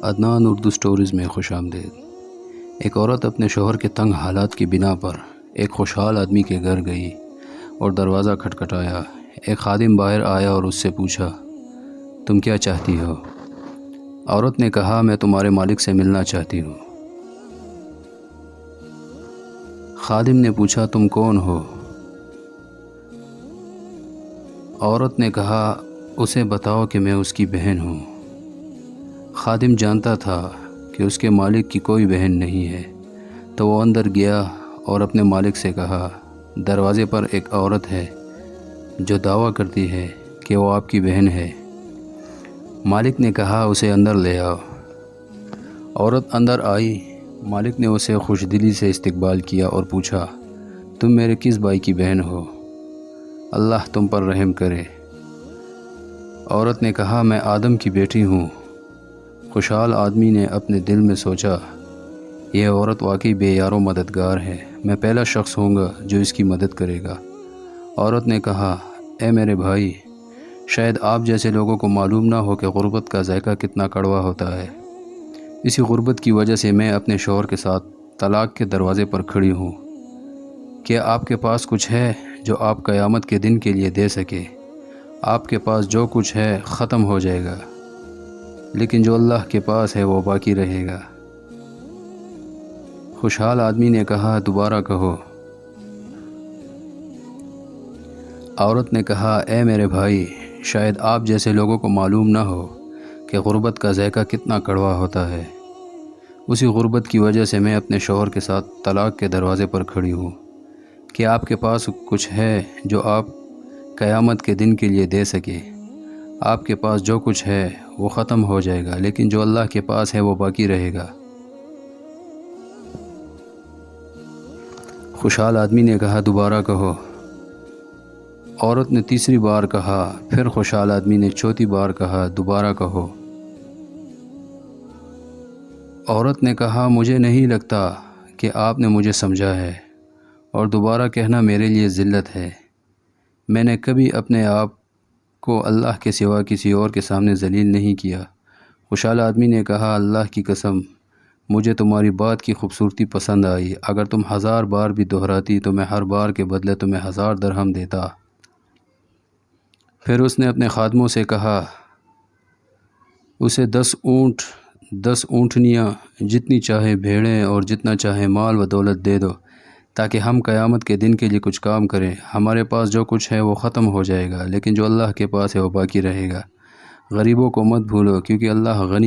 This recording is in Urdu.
عدنان اردو سٹوریز میں خوش آمدید۔ ایک عورت اپنے شوہر کے تنگ حالات کی بنا پر ایک خوشحال آدمی کے گھر گئی اور دروازہ کھٹکھٹایا۔ ایک خادم باہر آیا اور اس سے پوچھا، تم کیا چاہتی ہو؟ عورت نے کہا، میں تمہارے مالک سے ملنا چاہتی ہوں۔ خادم نے پوچھا، تم کون ہو؟ عورت نے کہا، اسے بتاؤ کہ میں اس کی بہن ہوں۔ خادم جانتا تھا کہ اس کے مالک کی کوئی بہن نہیں ہے، تو وہ اندر گیا اور اپنے مالک سے کہا، دروازے پر ایک عورت ہے جو دعویٰ کرتی ہے کہ وہ آپ کی بہن ہے۔ مالک نے کہا، اسے اندر لے آؤ۔ عورت اندر آئی۔ مالک نے اسے خوش دلی سے استقبال کیا اور پوچھا، تم میرے کس بھائی کی بہن ہو؟ اللہ تم پر رحم کرے۔ عورت نے کہا، میں آدم کی بیٹی ہوں۔ خوشحال آدمی نے اپنے دل میں سوچا، یہ عورت واقعی بے یار و مددگار ہے، میں پہلا شخص ہوں گا جو اس کی مدد کرے گا۔ عورت نے کہا، اے میرے بھائی، شاید آپ جیسے لوگوں کو معلوم نہ ہو کہ غربت کا ذائقہ کتنا کڑوا ہوتا ہے۔ اسی غربت کی وجہ سے میں اپنے شوہر کے ساتھ طلاق کے دروازے پر کھڑی ہوں۔ کیا آپ کے پاس کچھ ہے جو آپ قیامت کے دن کے لیے دے سکے؟ آپ کے پاس جو کچھ ہے ختم ہو جائے گا، لیکن جو اللہ کے پاس ہے وہ باقی رہے گا۔ خوشحال آدمی نے کہا، دوبارہ کہو۔ عورت نے کہا، اے میرے بھائی، شاید آپ جیسے لوگوں کو معلوم نہ ہو کہ غربت کا ذائقہ کتنا کڑوا ہوتا ہے۔ اسی غربت کی وجہ سے میں اپنے شوہر کے ساتھ طلاق کے دروازے پر کھڑی ہوں۔ کیا آپ کے پاس کچھ ہے جو آپ قیامت کے دن کے لیے دے سکے؟ آپ کے پاس جو کچھ ہے وہ ختم ہو جائے گا، لیکن جو اللہ کے پاس ہے وہ باقی رہے گا۔ خوشحال آدمی نے کہا، دوبارہ کہو۔ عورت نے تیسری بار کہا۔ پھر خوشحال آدمی نے چوتھی بار کہا، دوبارہ کہو۔ عورت نے کہا، مجھے نہیں لگتا کہ آپ نے مجھے سمجھا ہے، اور دوبارہ کہنا میرے لیے ذلت ہے۔ میں نے کبھی اپنے آپ کو اللہ کے سوا کسی اور کے سامنے ذلیل نہیں کیا۔ خوشحال آدمی نے کہا، اللہ کی قسم، مجھے تمہاری بات کی خوبصورتی پسند آئی۔ اگر تم 1000 بار بھی دہراتی تو میں ہر بار کے بدلے تمہیں 1000 درہم دیتا۔ پھر اس نے اپنے خادموں سے کہا، اسے 10 اونٹ، 10 اونٹنیاں، جتنی چاہے بھیڑیں اور جتنا چاہے مال و دولت دے دو، تاکہ ہم قیامت کے دن کے لیے کچھ کام کریں۔ ہمارے پاس جو کچھ ہے وہ ختم ہو جائے گا، لیکن جو اللہ کے پاس ہے وہ باقی رہے گا۔ غریبوں کو مت بھولو، کیونکہ اللہ غنی